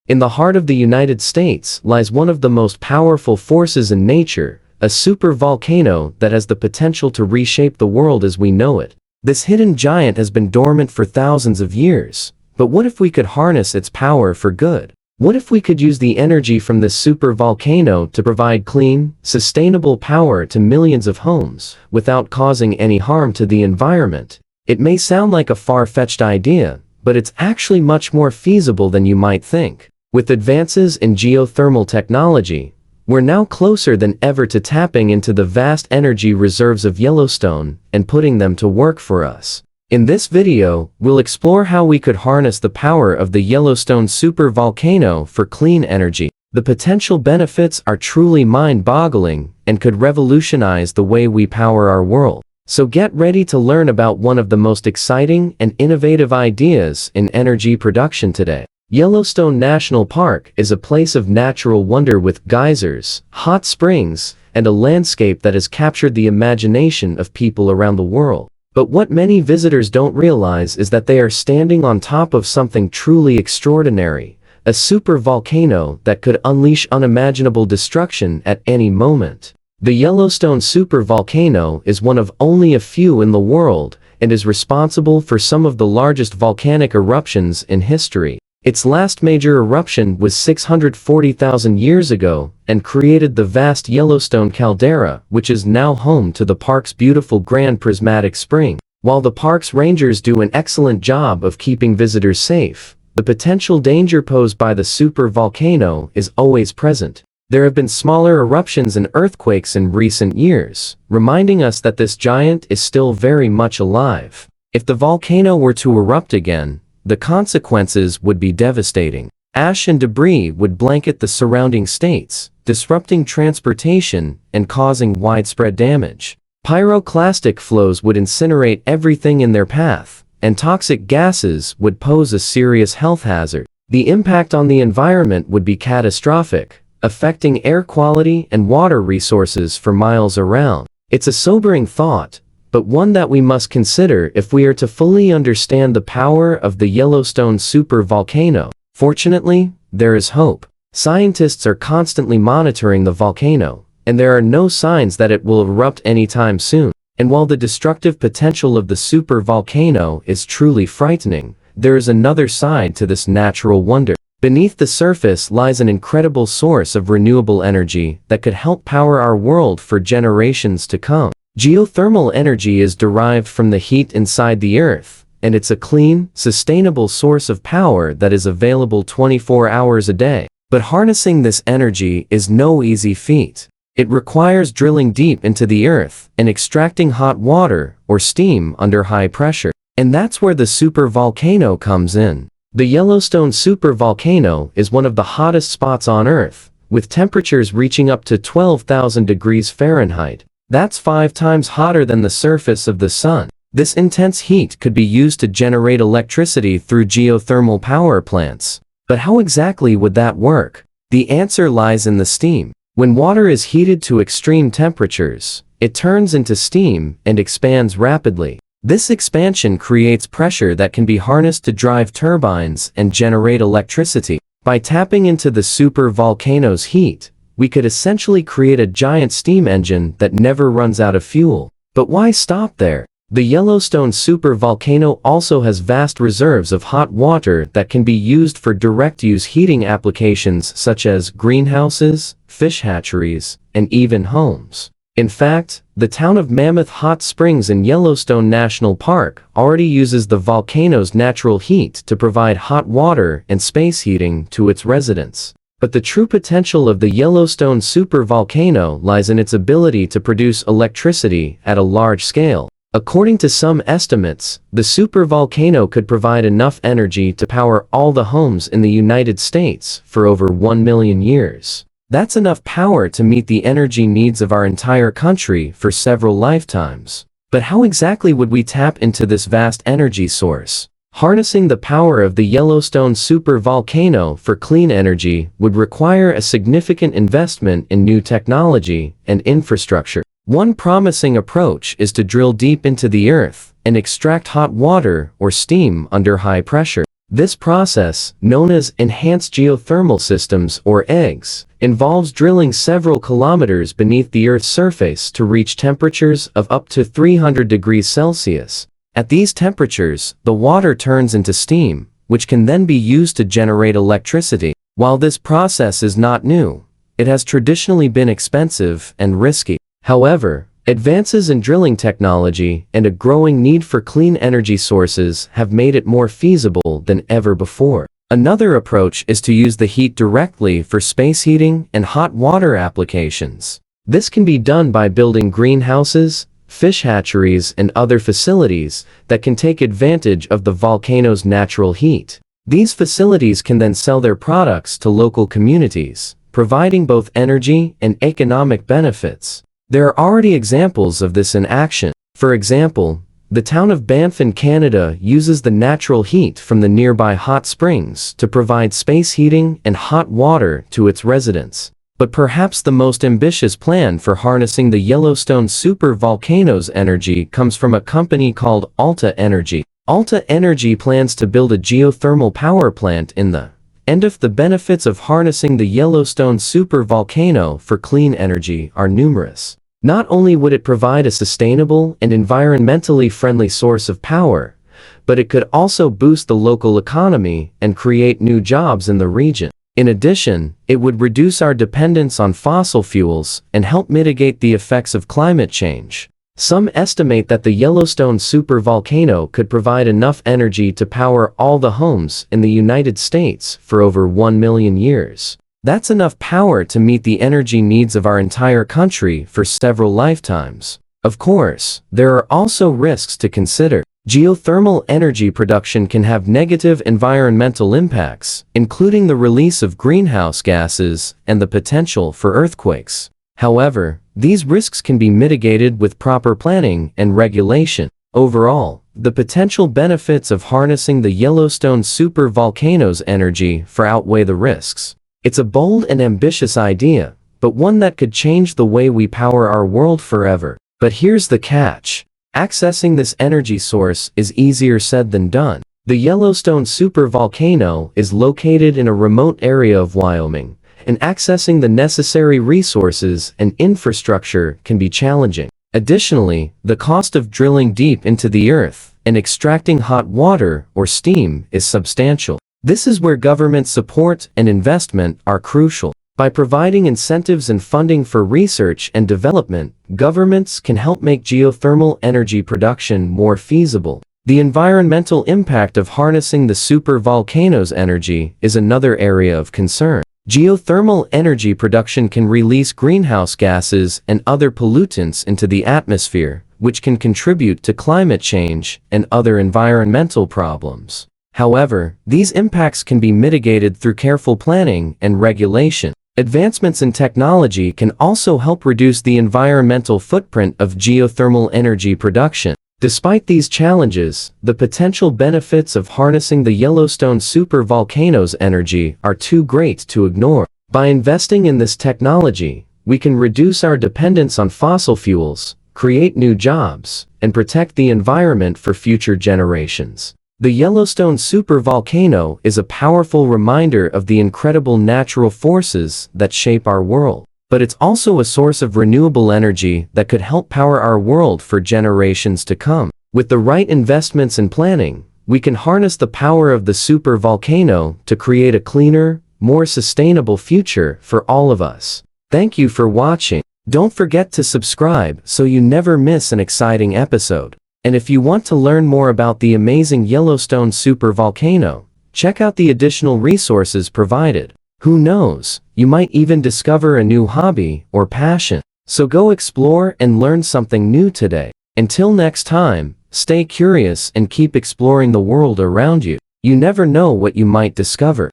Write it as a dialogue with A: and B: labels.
A: In the heart of the United States lies one of the most powerful forces in nature, a supervolcano that has the potential to reshape the world as we know it. This hidden giant has been dormant for thousands of years, but what if we could harness its power for good? What if we could use the energy from this supervolcano to provide clean, sustainable power to millions of homes, without causing any harm to the environment? It may sound like a far-fetched idea, but it's actually much more feasible than you might think. With advances in geothermal technology, we're now closer than ever to tapping into the vast energy reserves of Yellowstone and putting them to work for us. In this video, we'll explore how we could harness the power of the Yellowstone Supervolcano for clean energy. The potential benefits are truly mind-boggling and could revolutionize the way we power our world. So get ready to learn about one of the most exciting and innovative ideas in energy production today. Yellowstone National Park is a place of natural wonder with geysers, hot springs, and a landscape that has captured the imagination of people around the world. But what many visitors don't realize is that they are standing on top of something truly extraordinary, a supervolcano that could unleash unimaginable destruction at any moment. The Yellowstone Supervolcano is one of only a few in the world and is responsible for some of the largest volcanic eruptions in history. Its last major eruption was 640,000 years ago and created the vast Yellowstone caldera, which is now home to the park's beautiful Grand Prismatic Spring. While the park's rangers do an excellent job of keeping visitors safe, the potential danger posed by the supervolcano is always present. There have been smaller eruptions and earthquakes in recent years, reminding us that this giant is still very much alive. If the volcano were to erupt again, the consequences would be devastating. Ash and debris would blanket the surrounding states, disrupting transportation and causing widespread damage. Pyroclastic flows would incinerate everything in their path, and toxic gases would pose a serious health hazard. The impact on the environment would be catastrophic, affecting air quality and water resources for miles around. It's a sobering thought, but one that we must consider if we are to fully understand the power of the Yellowstone supervolcano. Fortunately, there is hope. Scientists are constantly monitoring the volcano, and there are no signs that it will erupt anytime soon. And while the destructive potential of the supervolcano is truly frightening, there is another side to this natural wonder. Beneath the surface lies an incredible source of renewable energy that could help power our world for generations to come. Geothermal energy is derived from the heat inside the earth, and it's a clean, sustainable source of power that is available 24 hours a day. But harnessing this energy is no easy feat. It requires drilling deep into the earth and extracting hot water or steam under high pressure. And that's where the supervolcano comes in. The Yellowstone Supervolcano is one of the hottest spots on Earth, with temperatures reaching up to 12,000 degrees Fahrenheit. That's 5 times hotter than the surface of the sun. This intense heat could be used to generate electricity through geothermal power plants. But how exactly would that work? The answer lies in the steam. When water is heated to extreme temperatures, it turns into steam and expands rapidly. This expansion creates pressure that can be harnessed to drive turbines and generate electricity. By tapping into the supervolcano's heat, we could essentially create a giant steam engine that never runs out of fuel. But why stop there? The Yellowstone Supervolcano also has vast reserves of hot water that can be used for direct-use heating applications such as greenhouses, fish hatcheries, and even homes. In fact, the town of Mammoth Hot Springs in Yellowstone National Park already uses the volcano's natural heat to provide hot water and space heating to its residents. But the true potential of the Yellowstone Supervolcano lies in its ability to produce electricity at a large scale. According to some estimates, the supervolcano could provide enough energy to power all the homes in the United States for over 1 million years. That's enough power to meet the energy needs of our entire country for several lifetimes. But how exactly would we tap into this vast energy source? Harnessing the power of the Yellowstone Supervolcano for clean energy would require a significant investment in new technology and infrastructure. One promising approach is to drill deep into the earth and extract hot water or steam under high pressure. This process, known as Enhanced Geothermal Systems or EGS, involves drilling several kilometers beneath the Earth's surface to reach temperatures of up to 300 degrees Celsius. At these temperatures, the water turns into steam, which can then be used to generate electricity. While this process is not new, it has traditionally been expensive and risky. However, advances in drilling technology and a growing need for clean energy sources have made it more feasible than ever before. Another approach is to use the heat directly for space heating and hot water applications. This can be done by building greenhouses, fish hatcheries, and other facilities that can take advantage of the volcano's natural heat. These facilities can then sell their products to local communities, providing both energy and economic benefits. There are already examples of this in action. For example, the town of Banff in Canada uses the natural heat from the nearby hot springs to provide space heating and hot water to its residents. But perhaps the most ambitious plan for harnessing the Yellowstone Supervolcano's energy comes from a company called Alta Energy. Alta Energy plans to build a geothermal power plant in the and if the benefits of harnessing the Yellowstone Supervolcano for clean energy are numerous. Not only would it provide a sustainable and environmentally friendly source of power, but it could also boost the local economy and create new jobs in the region. In addition, it would reduce our dependence on fossil fuels and help mitigate the effects of climate change. Some estimate that the Yellowstone Supervolcano could provide enough energy to power all the homes in the United States for over 1 million years. That's enough power to meet the energy needs of our entire country for several lifetimes. Of course, there are also risks to consider. Geothermal energy production can have negative environmental impacts, including the release of greenhouse gases and the potential for earthquakes. However, these risks can be mitigated with proper planning and regulation. Overall, the potential benefits of harnessing the Yellowstone Supervolcano's energy far outweigh the risks. It's a bold and ambitious idea, but one that could change the way we power our world forever. But here's the catch. Accessing this energy source is easier said than done. The Yellowstone Supervolcano is located in a remote area of Wyoming, and accessing the necessary resources and infrastructure can be challenging. Additionally, the cost of drilling deep into the earth and extracting hot water or steam is substantial. This is where government support and investment are crucial. By providing incentives and funding for research and development, governments can help make geothermal energy production more feasible. The environmental impact of harnessing the supervolcano's energy is another area of concern. Geothermal energy production can release greenhouse gases and other pollutants into the atmosphere, which can contribute to climate change and other environmental problems. However, these impacts can be mitigated through careful planning and regulation. Advancements in technology can also help reduce the environmental footprint of geothermal energy production. Despite these challenges, the potential benefits of harnessing the Yellowstone Supervolcano's energy are too great to ignore. By investing in this technology, we can reduce our dependence on fossil fuels, create new jobs, and protect the environment for future generations. The Yellowstone Supervolcano is a powerful reminder of the incredible natural forces that shape our world. But it's also a source of renewable energy that could help power our world for generations to come. With the right investments and planning, we can harness the power of the supervolcano to create a cleaner, more sustainable future for all of us. Thank you for watching. Don't forget to subscribe so you never miss an exciting episode. And if you want to learn more about the amazing Yellowstone Supervolcano, check out the additional resources provided. Who knows, you might even discover a new hobby or passion. So go explore and learn something new today. Until next time, stay curious and keep exploring the world around you. You never know what you might discover.